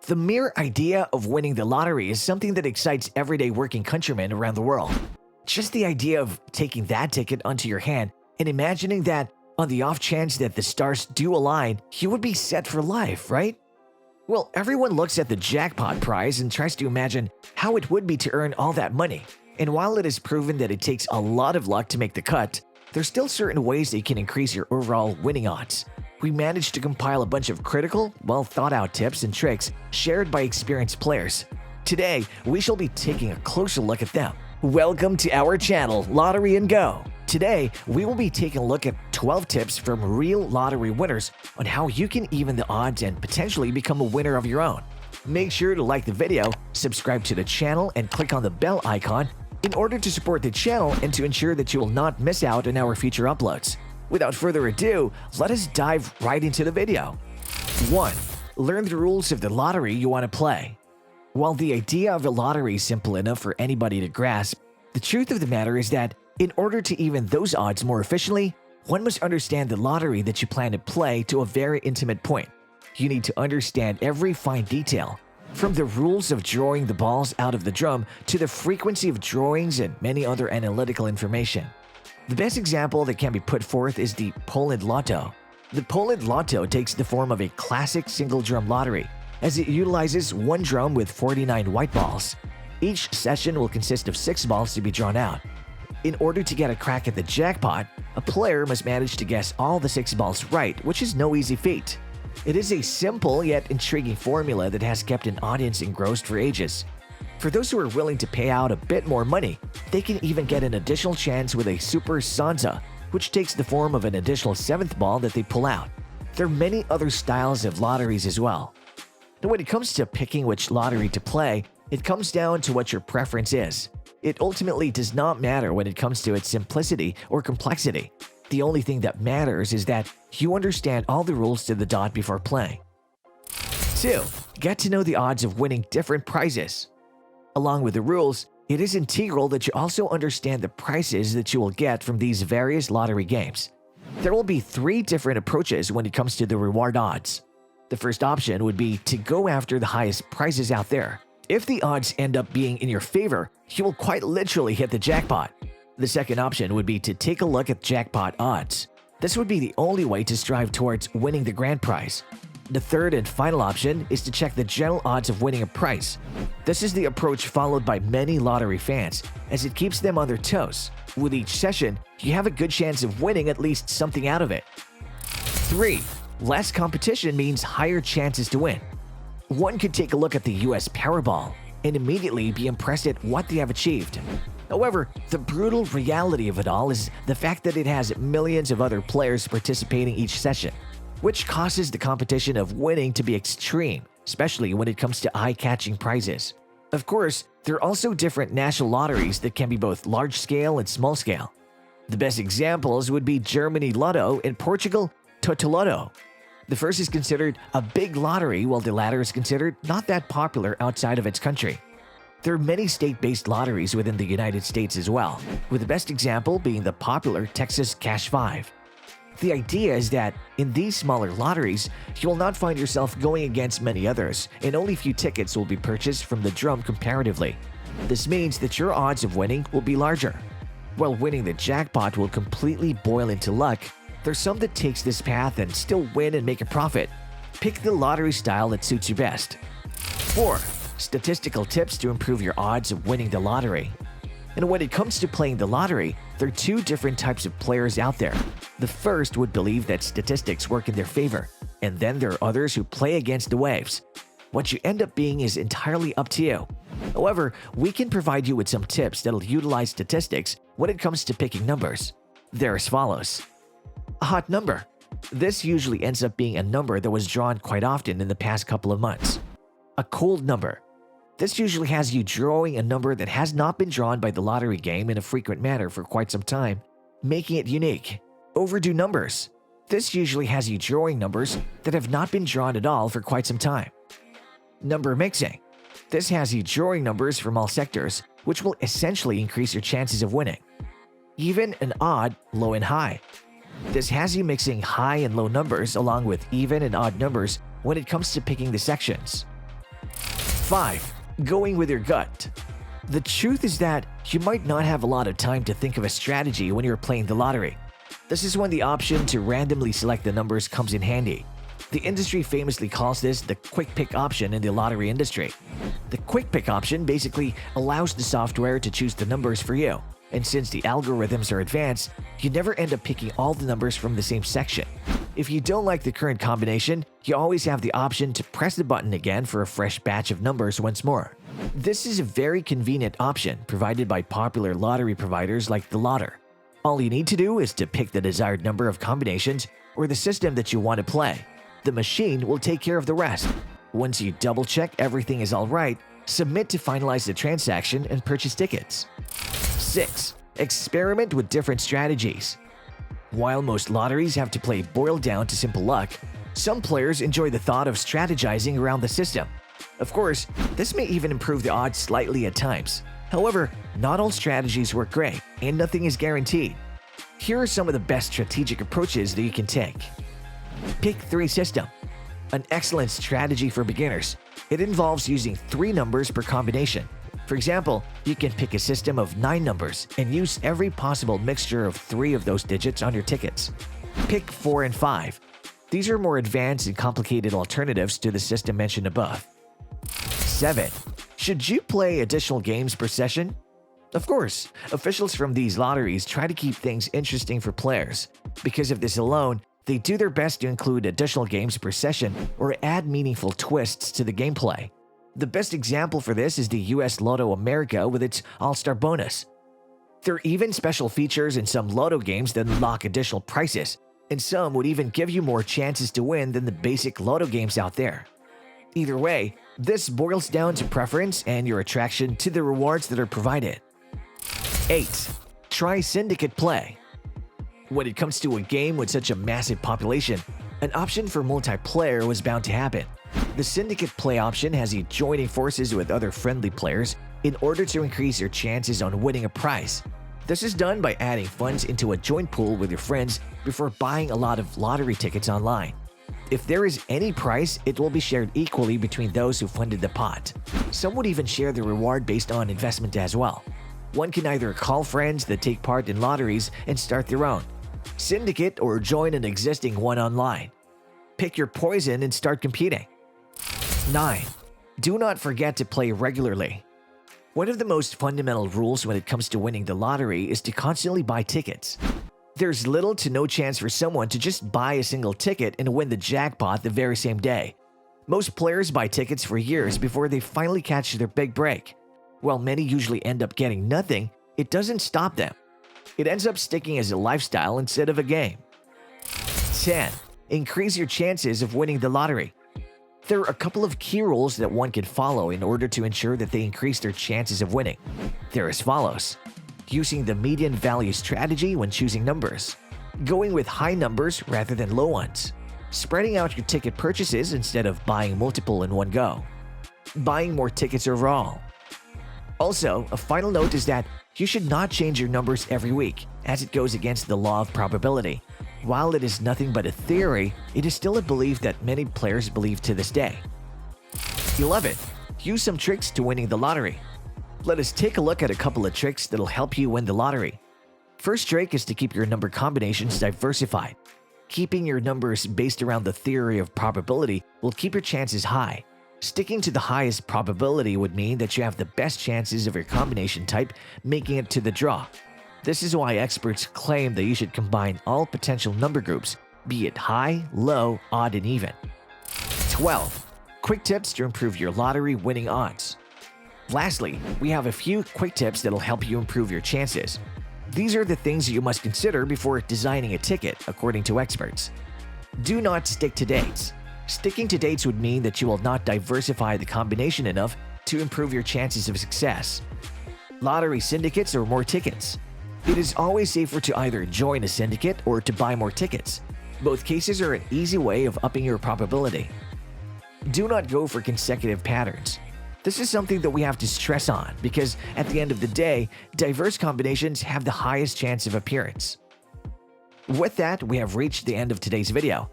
The mere idea of winning the lottery is something that excites everyday working countrymen around the world. Just the idea of taking that ticket onto your hand and imagining that on the off chance that the stars do align, you would be set for life, right? Well, everyone looks at the jackpot prize and tries to imagine how it would be to earn all that money. And while it is proven that it takes a lot of luck to make the cut, there's still certain ways that you can increase your overall winning odds. We managed to compile a bunch of critical, well-thought-out tips and tricks shared by experienced players. Today, we shall be taking a closer look at them. Welcome to our channel, Lottery and Go. Today, we will be taking a look at 12 tips from real lottery winners on how you can even the odds and potentially become a winner of your own. Make sure to like the video, subscribe to the channel, and click on the bell icon in order to support the channel and to ensure that you will not miss out on our future uploads. Without further ado, let us dive right into the video. 1. Learn the rules of the lottery you want to play. While the idea of a lottery is simple enough for anybody to grasp, the truth of the matter is that in order to even those odds more efficiently, one must understand the lottery that you plan to play to a very intimate point. You need to understand every fine detail, from the rules of drawing the balls out of the drum to the frequency of drawings and many other analytical information. The best example that can be put forth is the Poland Lotto. The Poland Lotto takes the form of a classic single-drum lottery, as it utilizes one drum with 49 white balls. Each session will consist of 6 balls to be drawn out. In order to get a crack at the jackpot, a player must manage to guess all the 6 balls right, which is no easy feat. It is a simple yet intriguing formula that has kept an audience engrossed for ages. For those who are willing to pay out a bit more money, they can even get an additional chance with a Super Sansa, which takes the form of an additional 7th ball that they pull out. There are many other styles of lotteries as well. Now, when it comes to picking which lottery to play, it comes down to what your preference is. It ultimately does not matter when it comes to its simplicity or complexity. The only thing that matters is that you understand all the rules to the dot before playing. 2. Get to know the odds of winning different prizes. Along with the rules, it is integral that you also understand the prices that you will get from these various lottery games. There will be 3 different approaches when it comes to the reward odds. The first option would be to go after the highest prizes out there. If the odds end up being in your favor, you will quite literally hit the jackpot. The second option would be to take a look at jackpot odds. This would be the only way to strive towards winning the grand prize. The third and final option is to check the general odds of winning a prize. This is the approach followed by many lottery fans, as it keeps them on their toes. With each session, you have a good chance of winning at least something out of it. 3. Less competition means higher chances to win. One could take a look at the US Powerball and immediately be impressed at what they have achieved. However, the brutal reality of it all is the fact that it has millions of other players participating each session, which causes the competition of winning to be extreme, especially when it comes to eye-catching prizes. Of course, there are also different national lotteries that can be both large-scale and small-scale. The best examples would be Germany Lotto and Portugal Totolotto. The first is considered a big lottery, while the latter is considered not that popular outside of its country. There are many state-based lotteries within the United States as well, with the best example being the popular Texas Cash 5. The idea is that in these smaller lotteries, you will not find yourself going against many others, and only few tickets will be purchased from the drum comparatively. This means that your odds of winning will be larger. While winning the jackpot will completely boil into luck, there's some that takes this path and still win and make a profit. Pick the lottery style that suits you best. 4. Statistical tips to improve your odds of winning the lottery. And when it comes to playing the lottery, there are 2 different types of players out there. The first would believe that statistics work in their favor, and then there are others who play against the waves. What you end up being is entirely up to you. However, we can provide you with some tips that'll utilize statistics when it comes to picking numbers. They're as follows. A hot number. This usually ends up being a number that was drawn quite often in the past couple of months. A cold number. This usually has you drawing a number that has not been drawn by the lottery game in a frequent manner for quite some time, making it unique. Overdue numbers. This usually has you drawing numbers that have not been drawn at all for quite some time. Number mixing. This has you drawing numbers from all sectors, which will essentially increase your chances of winning. Even and odd, low and high. This has you mixing high and low numbers along with even and odd numbers when it comes to picking the sections. 5. Going with your gut. The truth is that you might not have a lot of time to think of a strategy when you're playing the lottery. This is when the option to randomly select the numbers comes in handy. The industry famously calls this the quick pick option in the lottery industry. The quick pick option basically allows the software to choose the numbers for you. And since the algorithms are advanced, you never end up picking all the numbers from the same section. If you don't like the current combination, you always have the option to press the button again for a fresh batch of numbers once more. This is a very convenient option provided by popular lottery providers like the Lotter. All you need to do is to pick the desired number of combinations or the system that you want to play. The machine will take care of the rest. Once you double-check everything is all right, submit to finalize the transaction and purchase tickets. 6. Experiment with different strategies. While most lotteries have to play boiled down to simple luck, some players enjoy the thought of strategizing around the system. Of course, this may even improve the odds slightly at times. However, not all strategies work great, and nothing is guaranteed. Here are some of the best strategic approaches that you can take. Pick 3 system. An excellent strategy for beginners. It involves using 3 numbers per combination. For example, you can pick a system of 9 numbers and use every possible mixture of 3 of those digits on your tickets. Pick 4 and 5. These are more advanced and complicated alternatives to the system mentioned above. 7. Should you play additional games per session? Of course, officials from these lotteries try to keep things interesting for players. Because of this alone, they do their best to include additional games per session or add meaningful twists to the gameplay. The best example for this is the US Lotto America with its All-Star bonus. There are even special features in some Lotto games that unlock additional prizes, and some would even give you more chances to win than the basic Lotto games out there. Either way, this boils down to preference and your attraction to the rewards that are provided. 8. Try Syndicate Play. When it comes to a game with such a massive population, an option for multiplayer was bound to happen. The Syndicate Play option has you joining forces with other friendly players in order to increase your chances on winning a prize. This is done by adding funds into a joint pool with your friends before buying a lot of lottery tickets online. If there is any prize, it will be shared equally between those who funded the pot. Some would even share the reward based on investment as well. One can either call friends that take part in lotteries and start their own, syndicate, or join an existing one online. Pick your poison and start competing. 9. Do not forget to play regularly. One of the most fundamental rules when it comes to winning the lottery is to constantly buy tickets. There's little to no chance for someone to just buy a single ticket and win the jackpot the very same day. Most players buy tickets for years before they finally catch their big break. While many usually end up getting nothing, it doesn't stop them. It ends up sticking as a lifestyle instead of a game. 10. Increase your chances of winning the lottery. There are a couple of key rules that one can follow in order to ensure that they increase their chances of winning. They're as follows. Using the median value strategy when choosing numbers. Going with high numbers rather than low ones. Spreading out your ticket purchases instead of buying multiple in one go. Buying more tickets overall. Also, a final note is that you should not change your numbers every week, as it goes against the law of probability. While it is nothing but a theory, it is still a belief that many players believe to this day. 11. Use some tricks to winning the lottery. Let us take a look at a couple of tricks that'll help you win the lottery. First trick is to keep your number combinations diversified. Keeping your numbers based around the theory of probability will keep your chances high. Sticking to the highest probability would mean that you have the best chances of your combination type making it to the draw. This is why experts claim that you should combine all potential number groups, be it high, low, odd, and even. 12. Quick tips to improve your lottery winning odds. Lastly, we have a few quick tips that'll help you improve your chances. These are the things you must consider before designing a ticket, according to experts. Do not stick to dates. Sticking to dates would mean that you will not diversify the combination enough to improve your chances of success. Lottery syndicates or more tickets. It is always safer to either join a syndicate or to buy more tickets. Both cases are an easy way of upping your probability. Do not go for consecutive patterns. This is something that we have to stress on because at the end of the day, diverse combinations have the highest chance of appearance. With that, we have reached the end of today's video.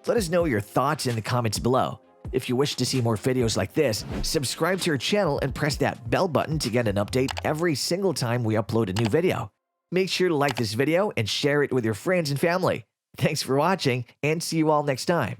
Let us know your thoughts in the comments below. If you wish to see more videos like this, subscribe to our channel and press that bell button to get an update every single time we upload a new video. Make sure to like this video and share it with your friends and family. Thanks for watching, and see you all next time.